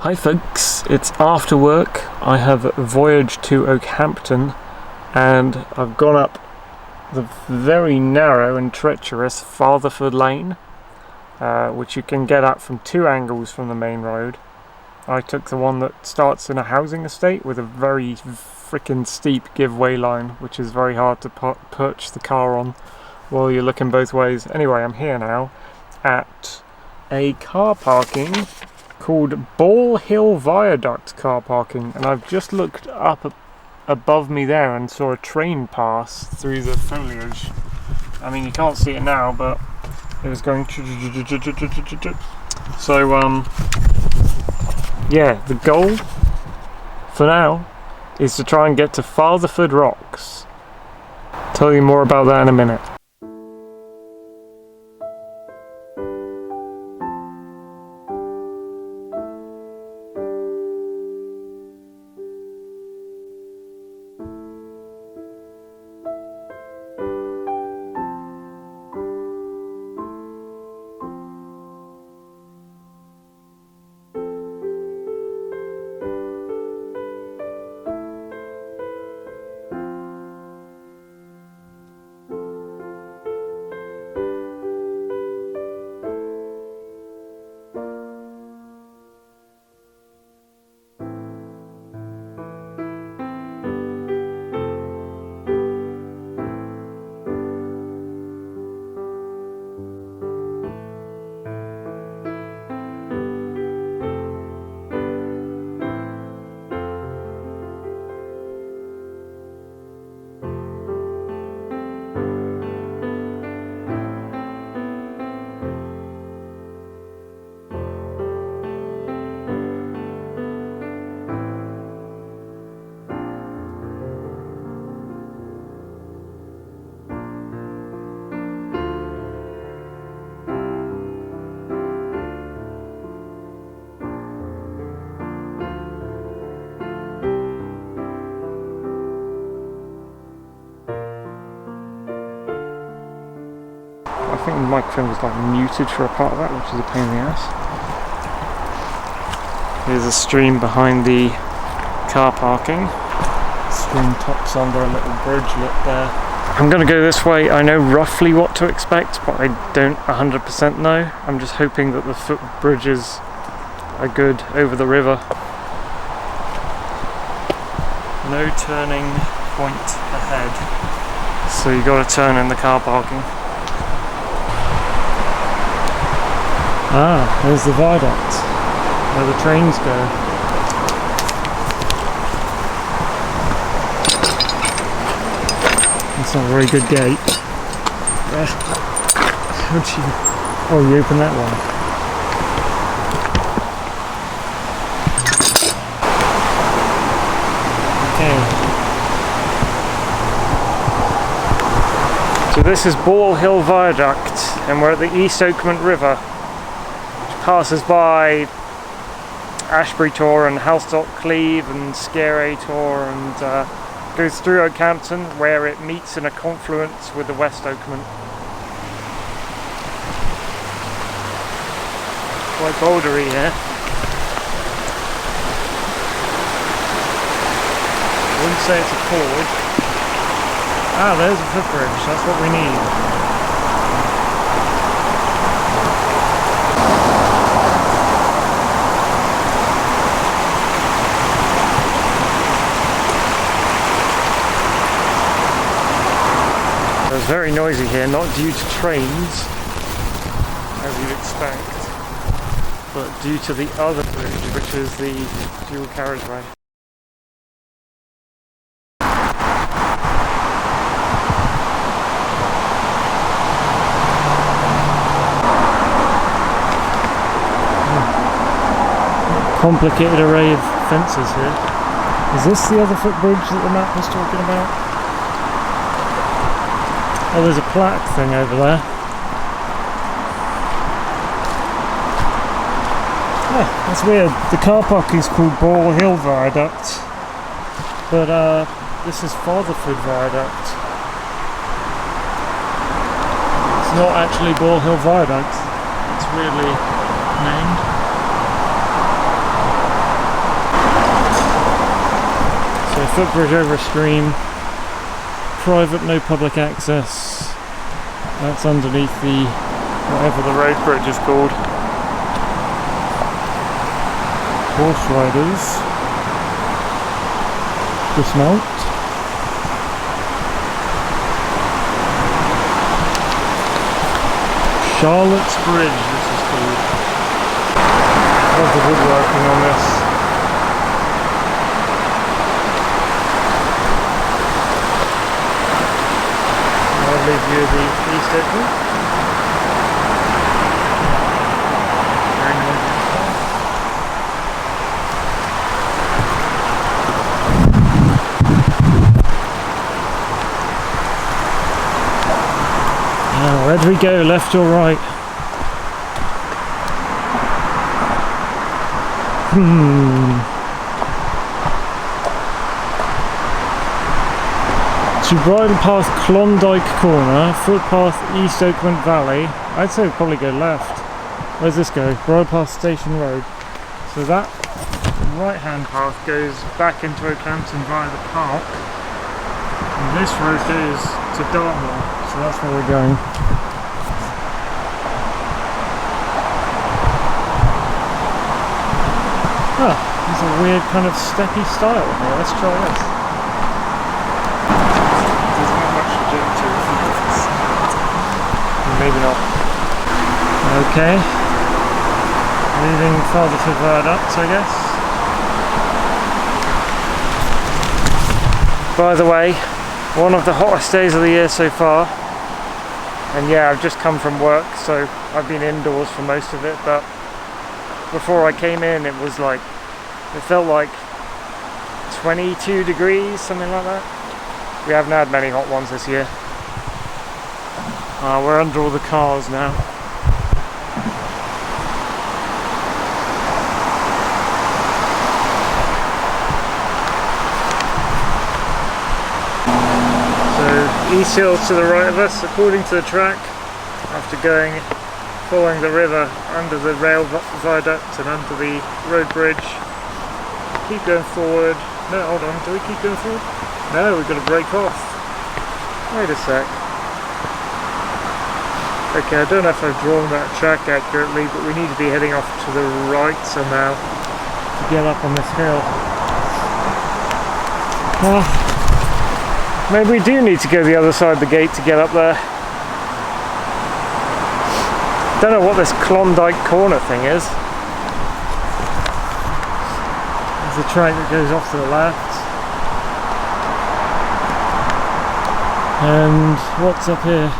Hi folks, it's after work. I have voyaged to Oakhampton and I've gone up the very narrow and treacherous Fatherford lane, which you can get at from two angles from the main road. I took the one that starts in a housing estate with a very freaking steep giveaway line, which is very hard to perch the car on while you're looking both ways. Anyway, I'm here now at a car parking called Ball Hill Viaduct car parking, and I've just looked up above me there and saw a train pass through the foliage. I mean, you can't see it now, but it was going. So yeah, the goal for now is to try and get to Fatherford Rocks. Tell you more about that in a minute. I think the microphone was like muted for a part of that, which is a pain in the ass. Here's a stream behind the car parking. Stream tops under a little bridgelet there. I'm going to go this way. I know roughly what to expect, but I don't 100% know. I'm just hoping that the footbridges are good over the river. No turning point ahead, so you got to turn in the car parking. Ah, there's the viaduct where the trains go. That's not a very good gate. How'd you... Oh, you open that one. Okay. So this is Ball Hill Viaduct, and we're at the East Oakman River. Passes by Ashbury Tor and Halstock Cleve and Scare Tor, and goes through Oakhampton, where it meets in a confluence with the West Oakman. Quite bouldery here. I wouldn't say it's a ford. Ah, there's a footbridge, that's what we need. It's very noisy here, not due to trains, as you'd expect, but due to the other bridge, which is the dual carriageway. Complicated array of fences here. Is this the other footbridge that the map was talking about? Oh, there's a plaque thing over there. Yeah, that's weird. The car park is called Ball Hill Viaduct, but this is Fatherford Viaduct. It's not actually Ball Hill Viaduct. It's weirdly named. footbridge over a stream. Private, no public access. That's underneath the whatever the road bridge is called. Horse riders dismount. Charlotte's Bridge, this is called. Love the woodworking on this. Lovely view of the east opening. Very noisy. Now, where do we go, left or right? To bridle path Klondike Corner, footpath East Oakland Valley. I'd say we'd probably go left. Where's this go? Bridle path Station Road. So that right hand path goes back into Oakhampton via the park. And this road goes to Dartmoor. So that's where we're going. Oh, there's a weird kind of steppy style here. Let's try this. Doesn't have much to do to it. Maybe not. Okay. Leaving Fatherford viaduct, I guess. By the way, one of the hottest days of the year so far. And yeah, I've just come from work, so I've been indoors for most of it, but before I came in it was like, it felt like 22 degrees, something like that. We haven't had many hot ones this year. We're under all the cars now. East Hill to the right of us, according to the track, after following the river under the rail viaduct and under the road bridge. Keep going forward. No, hold on, do we keep going forward? No, we've got to break off. Wait a sec. Okay, I don't know if I've drawn that track accurately, but we need to be heading off to the right somehow to get up on this hill. Maybe we do need to go the other side of the gate to get up there. Don't know what this Klondike Corner thing is. There's a track that goes off to the left. And what's up here?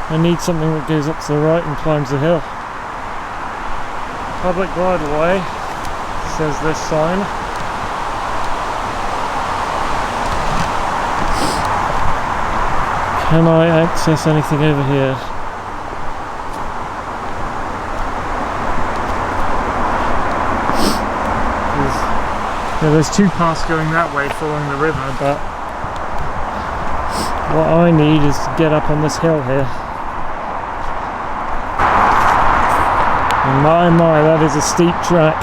I need something that goes up to the right and climbs the hill. Public bridleway, says this sign. Can I access anything over here? There's two paths going that way following the river, but what I need is to get up on this hill here. And my, that is a steep track.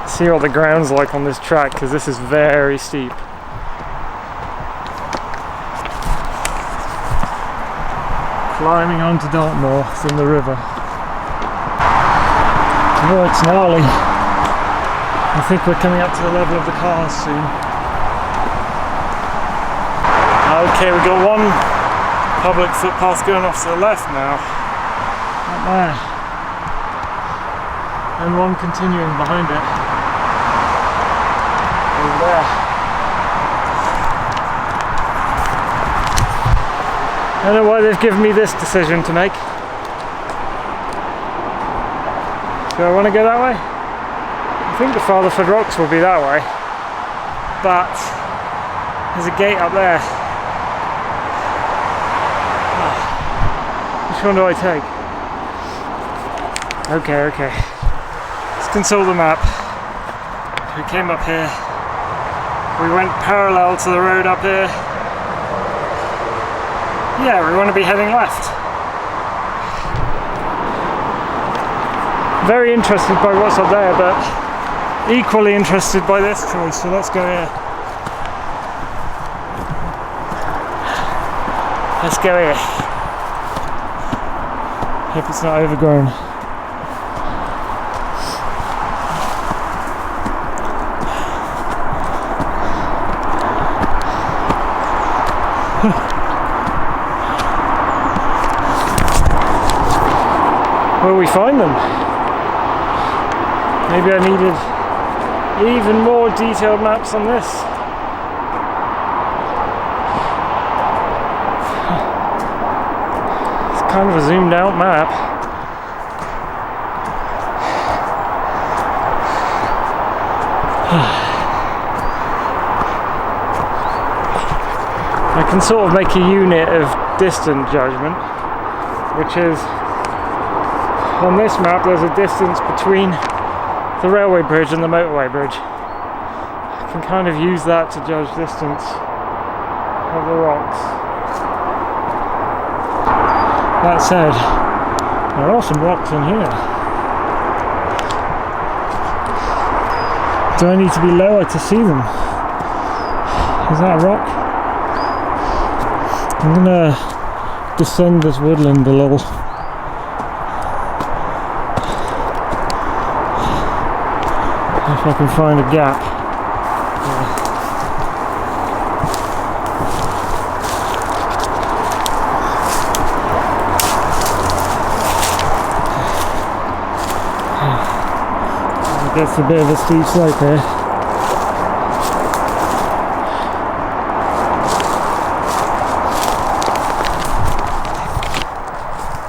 See what the ground's like on this track, because this is very steep. Climbing onto Dartmoor from the river. Oh, it's gnarly. I think we're coming up to the level of the cars soon. Okay, we've got one public footpath going off to the left now. Not there. And one continuing behind it. Over there. I don't know why they've given me this decision to make. Do I want to go that way? I think the Fatherford Rocks will be that way. But there's a gate up there. Which one do I take? Okay. Let's consult the map. We came up here. We went parallel to the road up here. Yeah, we want to be heading left. Very interested by what's up there, but equally interested by this choice, so let's go here. Let's go here. Hope it's not overgrown. Will we find them? Maybe I needed even more detailed maps on this. It's kind of a zoomed out map. I can sort of make a unit of distance judgment, which is, on this map there's a distance between the railway bridge and the motorway bridge. I can kind of use that to judge distance of the rocks. That said, there are some rocks in here. Do I need to be lower to see them? Is that a rock? I'm gonna descend this woodland a little. If I can find a gap. I guess a bit of a steep slope here.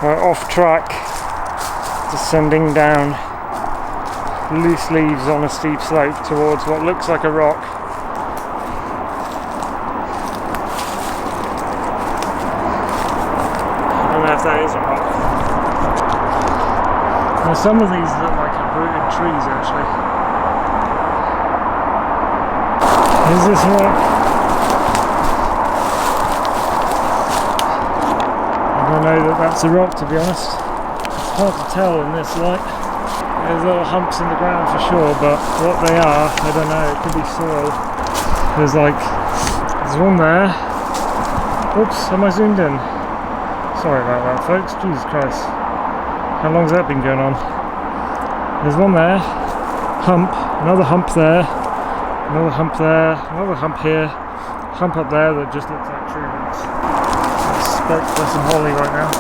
We're off track, descending down loose leaves on a steep slope towards what looks like a rock. I don't know if that is a rock. Now some of these look like uprooted trees actually. Is this a rock? I don't know that that's a rock, to be honest. It's hard to tell in this light. There's little humps in the ground for sure, but what they are, I don't know. It could be soil. There's one there. Oops, am I zoomed in? Sorry about that, folks. Jesus Christ. How long's that been going on? There's one there. Hump. Another hump there. Another hump there. Another hump here. Hump up there that just looks like tree roots. I suspect there's some holly right now.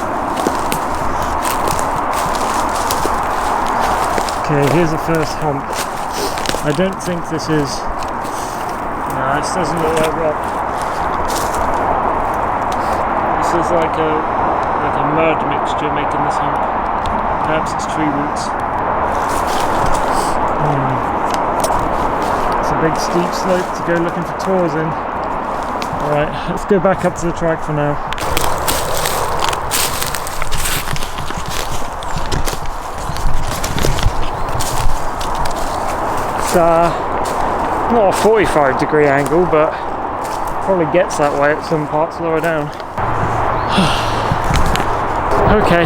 Okay, here's the first hump. I don't think this is... No, this doesn't look like rock. This is like a mud mixture making this hump. Perhaps it's tree roots. It's a big steep slope to go looking for Tors in. Alright, let's go back up to the track for now. Not a 45-degree angle, but probably gets that way at some parts lower down. Okay,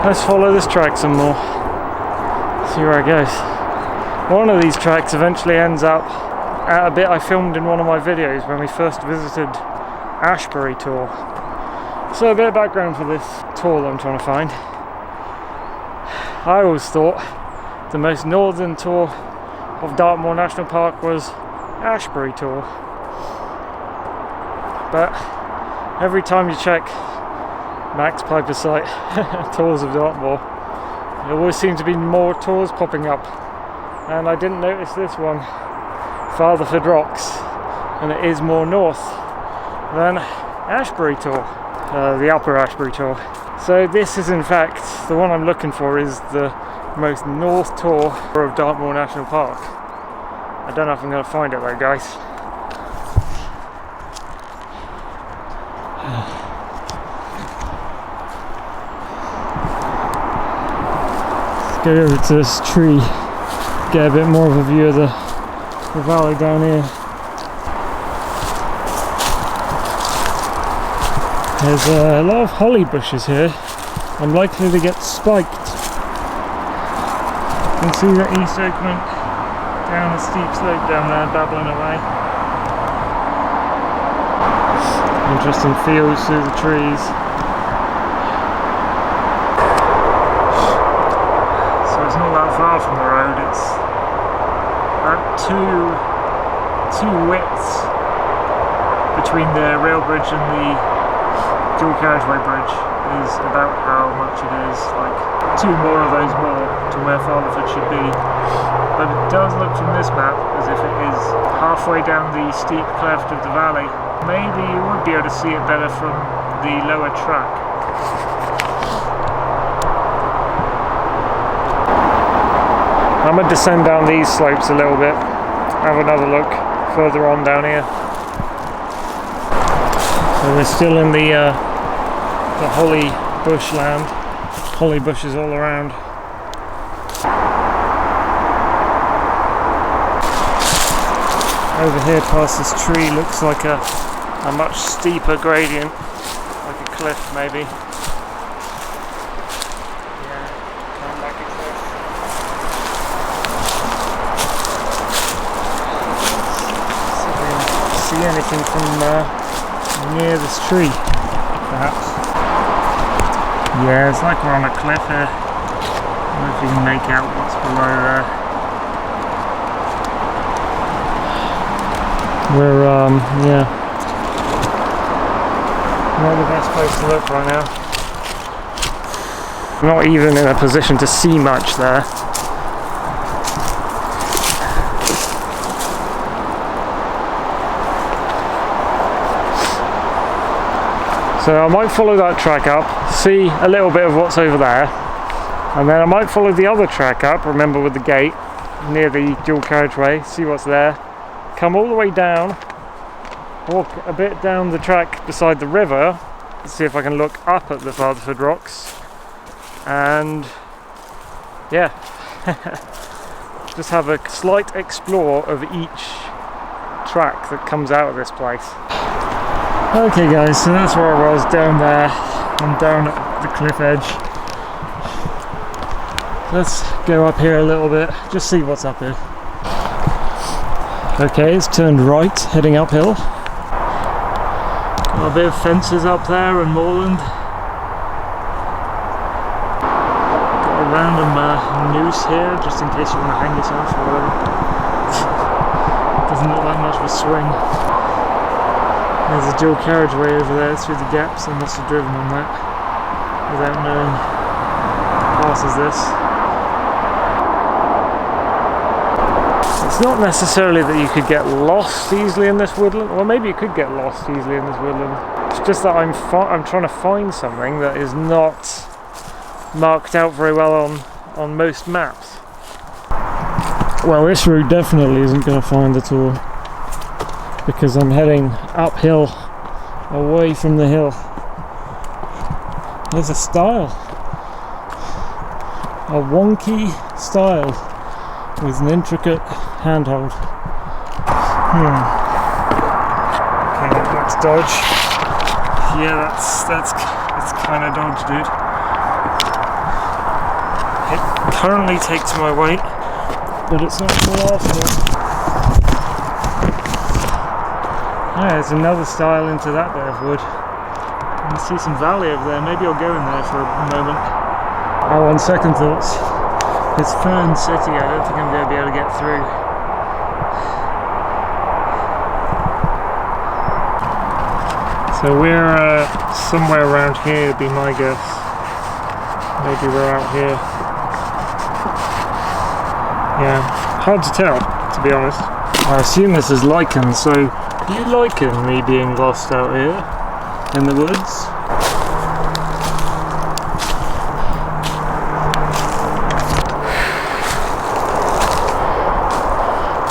let's follow this track some more. See where it goes. One of these tracks eventually ends up at a bit I filmed in one of my videos when we first visited Ashbury Tor. So a bit of background for this Tor I'm trying to find. I always thought the most northern Tor of Dartmoor National Park was Ashbury Tor, but every time you check Max Piper's site, Tors of Dartmoor, there always seem to be more Tors popping up, and I didn't notice this one, Fatherford Rocks, and it is more north than Ashbury Tor, the upper Ashbury Tor. So this is in fact, the one I'm looking for is the most north Tor of Dartmoor National Park. I don't know if I'm going to find it though, guys. Let's go over to this tree, get a bit more of a view of the valley down here. There's a lot of holly bushes here. I'm likely to get spiked. You can see the east oakman down the steep slope down there, babbling away. Interesting fields through the trees. So it's not that far from the road. It's about two widths between the rail bridge and the dual carriageway bridge is about how much it is, like 2 more of those more to where Fatherford should be. But it does look from this map as if it is halfway down the steep cleft of the valley. Maybe you would be able to see it better from the lower track. I'm going to descend down these slopes a little bit, have another look further on down here. So we're still in the holly bushland, holly bushes all around. Over here past this tree looks like a much steeper gradient, like a cliff maybe. Yeah, kind of like a cliff. See if we can see anything from near this tree, perhaps. Yeah, it's like we're on a cliff here. I don't know if you can make out what's below there. We're, yeah, not the best place to look right now. Not even in a position to see much there. So I might follow that track up, see a little bit of what's over there, and then I might follow the other track up, remember with the gate, near the dual carriageway, see what's there. Come all the way down, walk a bit down the track beside the river, see if I can look up at the Fatherford rocks, and yeah, just have a slight explore of each track that comes out of this place. Okay guys, so that's where I was, down there, and down at the cliff edge. Let's go up here a little bit, just see what's up here. Okay, it's turned right, heading uphill. Got a bit of fences up there and moorland. Got a random noose here, just in case you want to hang yourself or whatever. Doesn't look like much of a swing. There's a dual carriageway over there through the gaps. I must have driven on that without knowing it passes this. It's not necessarily that you could get lost easily in this woodland, or maybe you could get lost easily in this woodland. It's just that I'm trying to find something that is not marked out very well on most maps. Well, this route definitely isn't going to find the Tor, because I'm heading uphill, away from the hill. There's a stile, a wonky stile with an intricate handhold. Okay, let's dodge. Yeah, that's kind of dodge, dude. It currently takes my weight, but it's not full after. Yeah, there's another stile into that bit of wood. I can see some valley over there. Maybe I'll go in there for a moment. Oh, on second thoughts, it's Fern City. I don't think I'm going to be able to get through. So we're somewhere around here, would be my guess. Maybe we're out here. Yeah, hard to tell, to be honest. I assume this is lichen, so do you liken me being lost out here in the woods?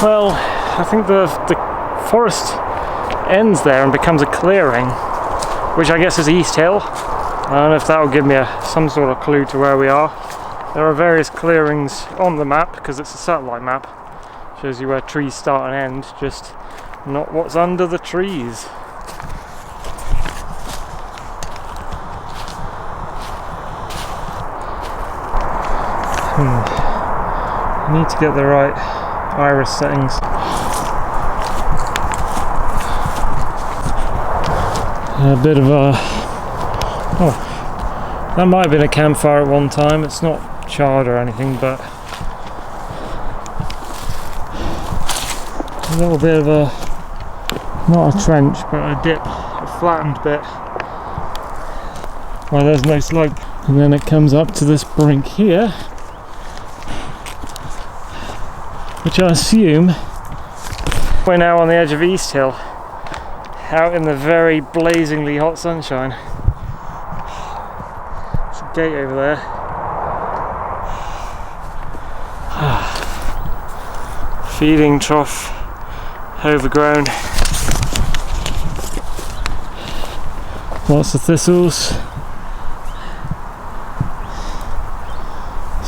Well, I think the forest ends there and becomes a clearing, which I guess is East Hill. I don't know if that will give me some sort of clue to where we are. There are various clearings on the map because it's a satellite map. Shows you where trees start and end, just not what's under the trees. I need to get the right iris settings. A bit of a... oh, that might have been a campfire at one time. It's not charred or anything, but a little bit of a, not a trench, but a dip, a flattened bit where there's no slope, and then it comes up to this brink here, which I assume we're now on the edge of East Hill, out in the very blazingly hot sunshine. There's a gate over there. Feeding trough overgrown. Lots of thistles.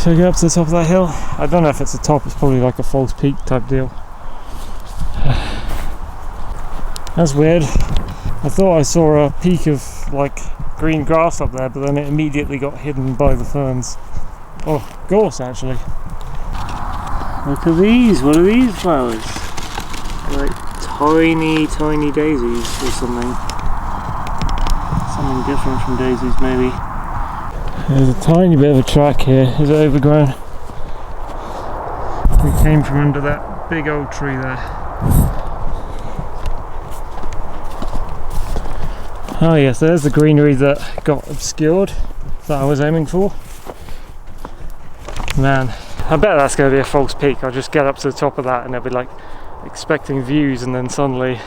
Should I go up to the top of that hill? I don't know if it's the top, it's probably like a false peak type deal. That's weird. I thought I saw a peak of like green grass up there, but then it immediately got hidden by the ferns. Oh, gorse actually. Look at these, what are these flowers? Like tiny, tiny daisies or something. Something different from daisies maybe. There's a tiny bit of a track here, is it overgrown? We came from under that big old tree there. Oh yes, there's the greenery that got obscured, that I was aiming for. Man, I bet that's going to be a false peak. I'll just get up to the top of that and I'll be like expecting views, and then suddenly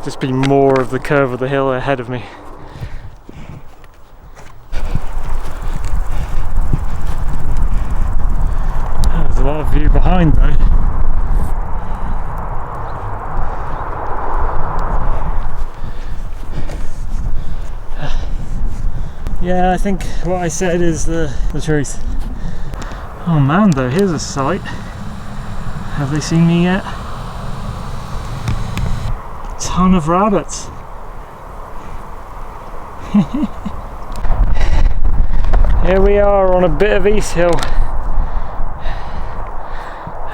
just be more of the curve of the hill ahead of me. There's a lot of view behind though. Yeah, I think what I said is the truth. Oh man though, here's a sight. Have they seen me yet? Ton of rabbits. Here we are on a bit of East Hill.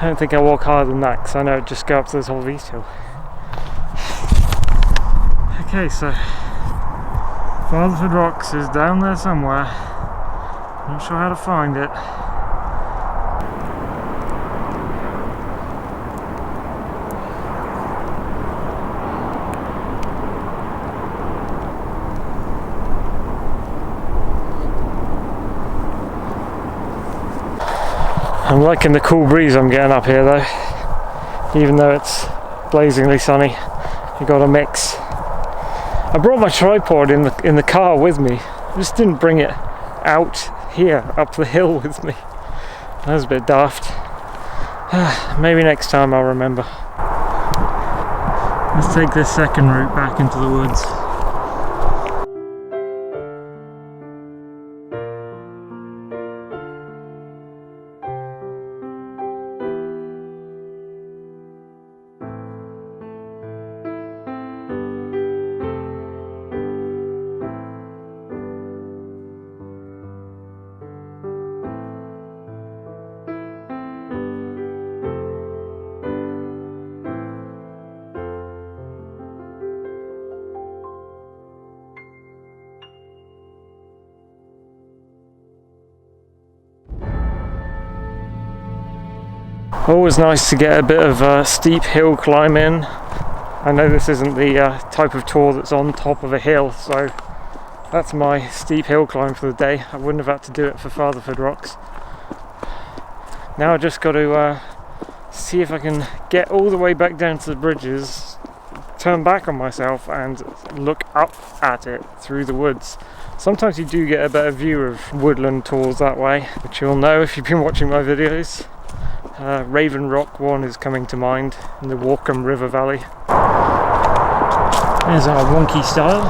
I don't think I'll walk higher than that because I know it'd just go up to the top of East Hill. Okay, so Fatherford Rocks is down there somewhere. Not sure how to find it. I'm liking the cool breeze I'm getting up here though. Even though it's blazingly sunny, you got a mix. I brought my tripod in the car with me. I just didn't bring it out here up the hill with me. That was a bit daft. Maybe next time I'll remember. Let's take this second route back into the woods. Always nice to get a bit of a steep hill climb in. I know this isn't the type of tour that's on top of a hill, so that's my steep hill climb for the day. I wouldn't have had to do it for Fatherford Rocks. Now I just got to see if I can get all the way back down to the bridges, turn back on myself and look up at it through the woods. Sometimes you do get a better view of woodland tours that way, which you'll know if you've been watching my videos. Raven Rock one is coming to mind in the Walkham River Valley. There's our wonky style.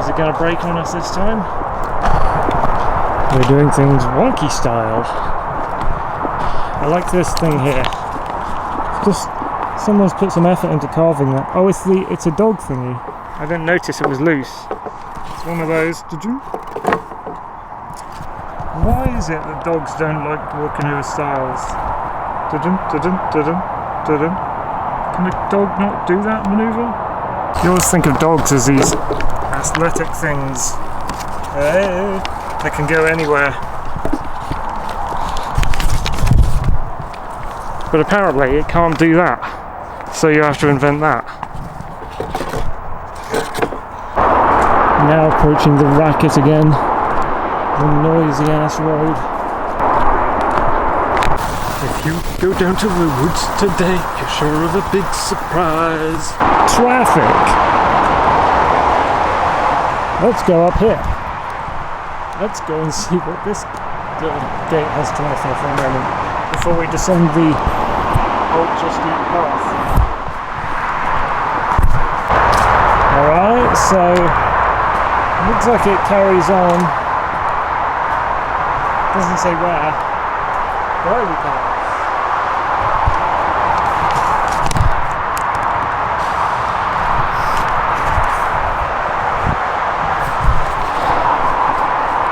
Is it going to break on us this time? We're doing things wonky style. I like this thing here. Just someone's put some effort into carving that. Oh, it's a dog thingy. I didn't notice it was loose. It's one of those. Did you? Why is it that dogs don't like walking over stiles? Can a dog not do that maneuver? You always think of dogs as these athletic things. They can go anywhere. But apparently it can't do that. So you have to invent that. Now approaching the racket again. The noisy ass road. If you go down to the woods today, you're sure of a big surprise. Traffic! Let's go up here. Let's go and see what this gate has to offer for a moment before we descend the ultra steep path. Alright, so looks like it carries on. Doesn't say where. Where we go?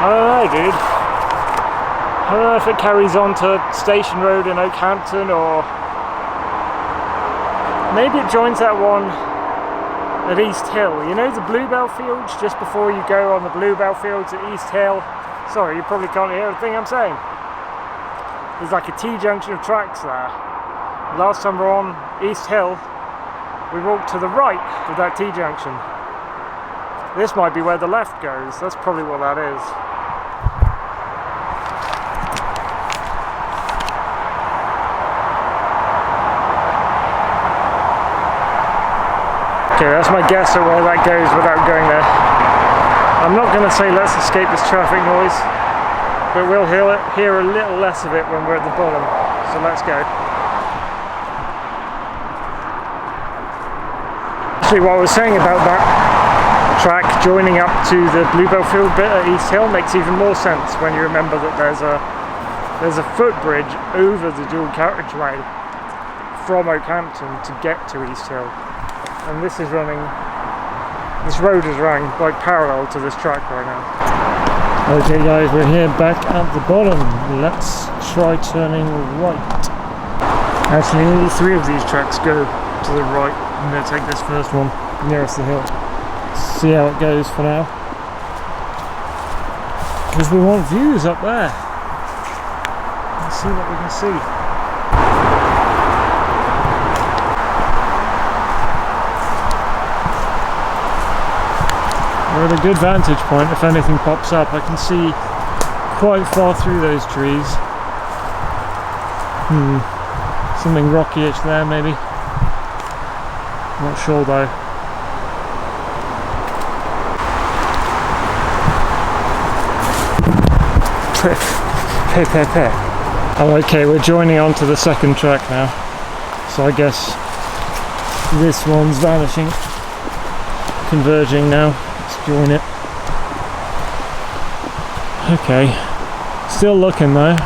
I don't know, dude. I don't know if it carries on to Station Road in Oakhampton, or maybe it joins that one at East Hill. You know the Bluebell Fields, just before you go on the Bluebell Fields at East Hill? Sorry, you probably can't hear a thing I'm saying. There's like a T-junction of tracks there. Last time we were on East Hill, we walked to the right of that T-junction. This might be where the left goes. That's probably what that is. Okay, that's my guess at where that goes without going there. I'm not going to say let's escape this traffic noise, but we'll hear a little less of it when we're at the bottom. So let's go. Actually, what I was saying about that track joining up to the Bluebell Field bit at East Hill makes even more sense when you remember that there's a footbridge over the dual carriageway from Oakhampton to get to East Hill, and this road is running like parallel to this track right now. Okay guys, we're here back at the bottom. Let's try turning right. Actually, all three of these tracks go to the right. I'm going to take this first one nearest the hill. See how it goes for now, because we want views up there. Let's see what we can see. We're at a good vantage point. If anything pops up, I can see quite far through those trees. Something rocky-ish there maybe. Not sure though. Oh, okay, we're joining on to the second track now, so I guess this one's vanishing, converging now. Let's join it. Okay, still looking though.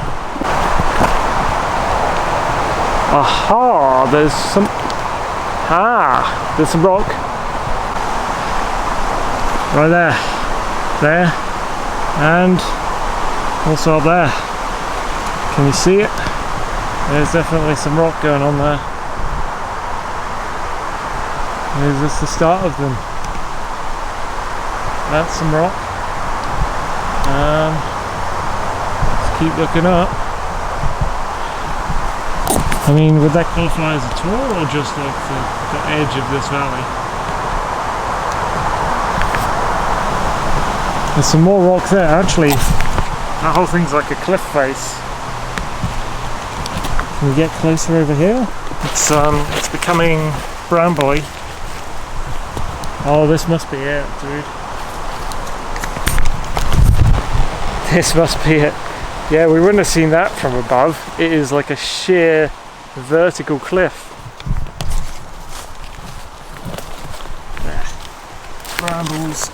Aha, there's some rock right there, and also up there. Can you see it? There's definitely some rock going on there. Is this the start of them? That's some rock. Let's keep looking up. I mean, would that qualify as a tour, or just like the edge of this valley? There's some more rock there, actually. That whole thing's like a cliff face. Can we get closer over here? It's becoming brambly. Oh, this must be it, dude. This must be it. Yeah, we wouldn't have seen that from above. It is like a sheer vertical cliff. Brambles.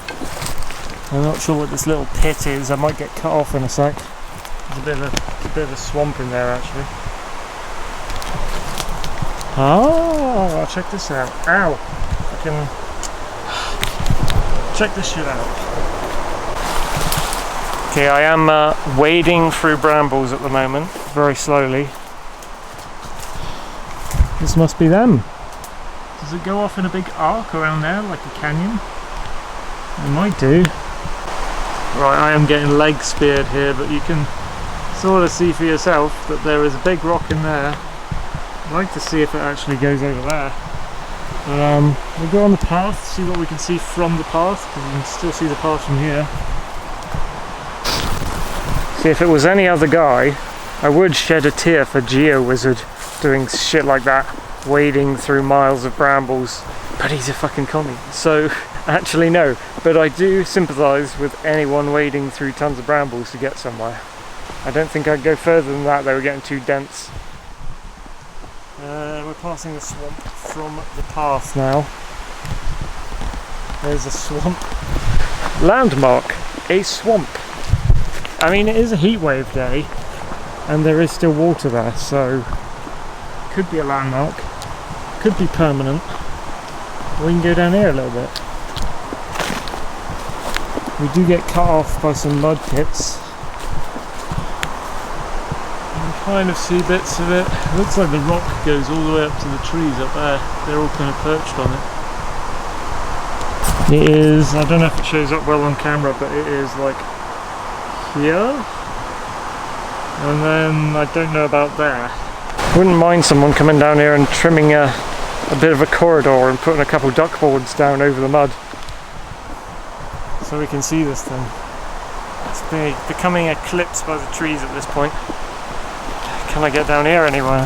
I'm not sure what this little pit is. I might get cut off in a sec. There's a bit of a swamp in there actually. Oh, check this out. Ow! I can check this shit out. Okay, I am wading through brambles at the moment, very slowly. This must be them. Does it go off in a big arc around there like a canyon? It might do. Right, I am getting leg speared here, but you can sort of see for yourself that there is a big rock in there. I'd like to see if it actually goes over there. We'll go on the path, see what we can see from the path, because you can still see the path from here. See, if it was any other guy, I would shed a tear for GeoWizard doing shit like that, wading through miles of brambles, but he's a fucking commie. So, actually no, but I do sympathise with anyone wading through tons of brambles to get somewhere. I don't think I'd go further than that, they were getting too dense. We're passing the swamp from the path now. There's a swamp. Landmark, a swamp. I mean, it is a heatwave day, and there is still water there, so could be a landmark, could be permanent. We can go down here a little bit. We do get cut off by some mud pits. Kind of see bits of it. It looks like the rock goes all the way up to the trees up there. They're all kind of perched on it. It is, I don't know if it shows up well on camera, but it is like here. And then I don't know about there. Wouldn't mind someone coming down here and trimming a bit of a corridor and putting a couple duck boards down over the mud. So we can see this thing. It's becoming eclipsed by the trees at this point. Can I get down here anywhere?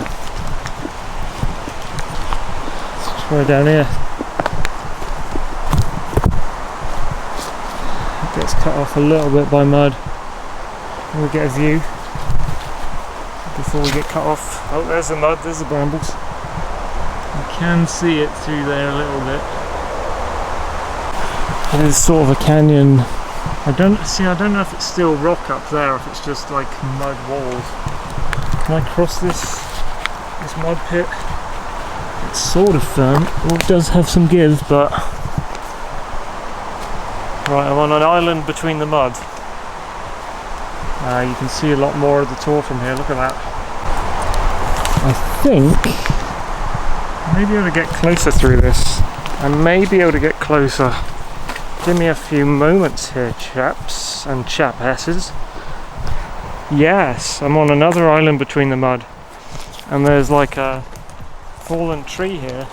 Let's try down here. It gets cut off a little bit by mud. We'll get a view before we get cut off. Oh, there's the mud, there's the brambles. You can see it through there a little bit. It is sort of a canyon. I don't know if it's still rock up there, or if it's just like mud walls. Can I cross this mud pit? It's sort of firm. Well, it does have some give, but... Right, I'm on an island between the mud. You can see a lot more of the Tor from here, look at that. I think I may be able to get closer through this. I may be able to get closer. Give me a few moments here, chaps and chapasses. Yes, I'm on another island between the mud, and there's like a fallen tree here.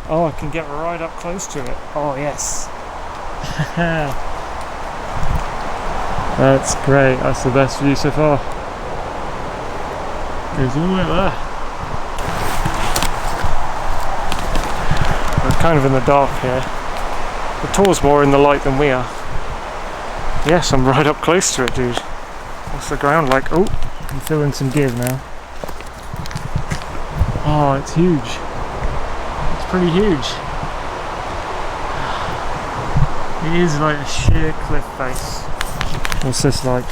Oh, I can get right up close to it. Oh yes. That's great, that's the best view so far. Goes all the way there. We're kind of in the dark here. The Tor's more in the light than we are. Yes, I'm right up close to it, dude. What's the ground like? Oh, I'm feeling some give now. Oh, it's huge. It's pretty huge. It is like a sheer cliff face. What's this like?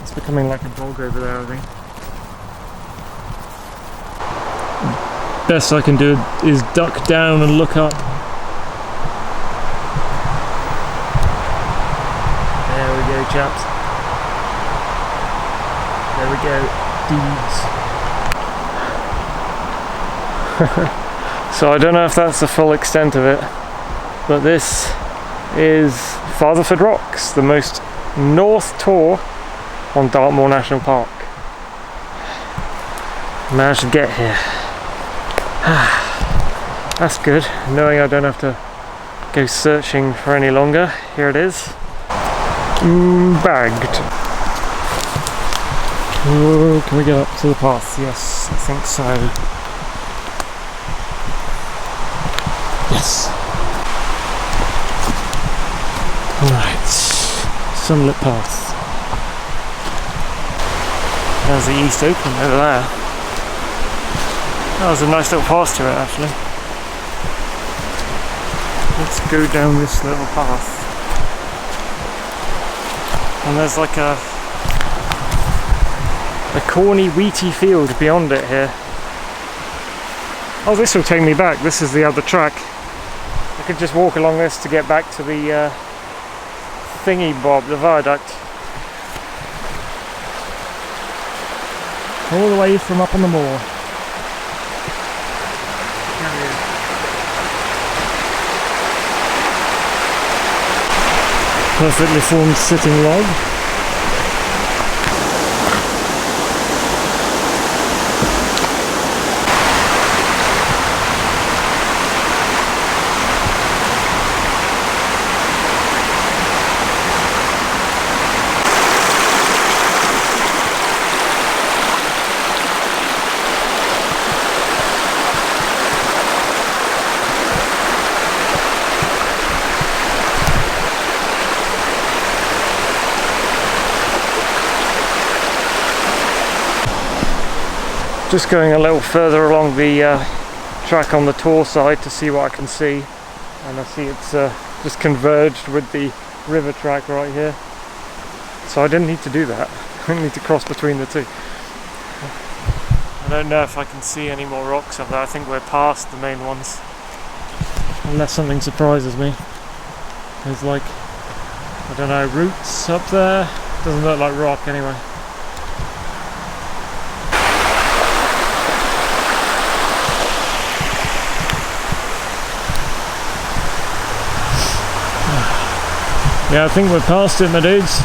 It's becoming like a bog over there, I think. Best I can do is duck down and look up. There we go, chaps. There we go, dudes. So I don't know if that's the full extent of it, but this is Fatherford Rocks, the most north Tor on Dartmoor National Park. Managed to get here. That's good, knowing I don't have to go searching for any longer. Here it is. Bagged. Oh, can we get up to the path? Yes, I think so. Yes. Alright. Sunlit path. There's the East Open over there. That was a nice little path to it, actually. Let's go down this little path. And there's like a corny, wheaty field beyond it here. Oh, this will take me back. This is the other track. I could just walk along this to get back to the thingy bob, the viaduct. all the way from up on the moor. Perfectly formed sitting log. Just going a little further along the track on the Tor side to see what I can see, and I see it's just converged with the river track right here, so I didn't need to do that. I didn't need to cross between the two. I don't know if I can see any more rocks up there. I think we're past the main ones, unless something surprises me. There's like, I don't know, roots up there. Doesn't look like rock anyway. Yeah, I think we're past it, my dudes.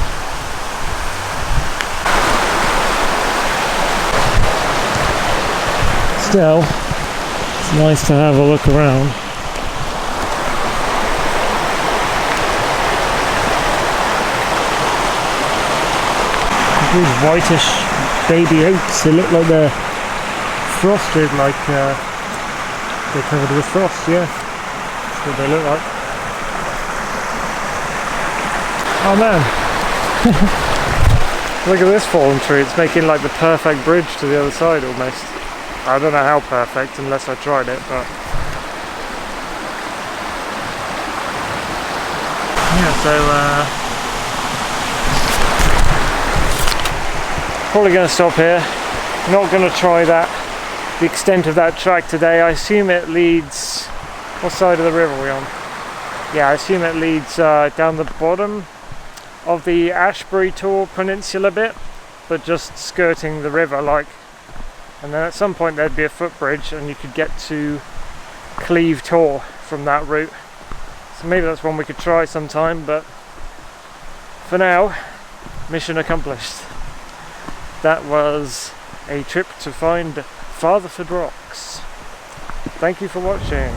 Still, it's nice to have a look around. These whitish baby oats, they look like they're frosted, like they're covered with frost, yeah. That's what they look like. Oh man, look at this fallen tree, it's making like the perfect bridge to the other side almost. I don't know how perfect unless I tried it, but yeah, so probably going to stop here. Not going to try the extent of that track today. I assume it leads, what side of the river are we on? Yeah, I assume it leads down the bottom of the Ashbury Tor Peninsula bit, but just skirting the river, like, and then at some point there'd be a footbridge and you could get to Cleeve Tor from that route. So maybe that's one we could try sometime, but for now, mission accomplished. That was a trip to find Fatherford rocks. Thank you for watching.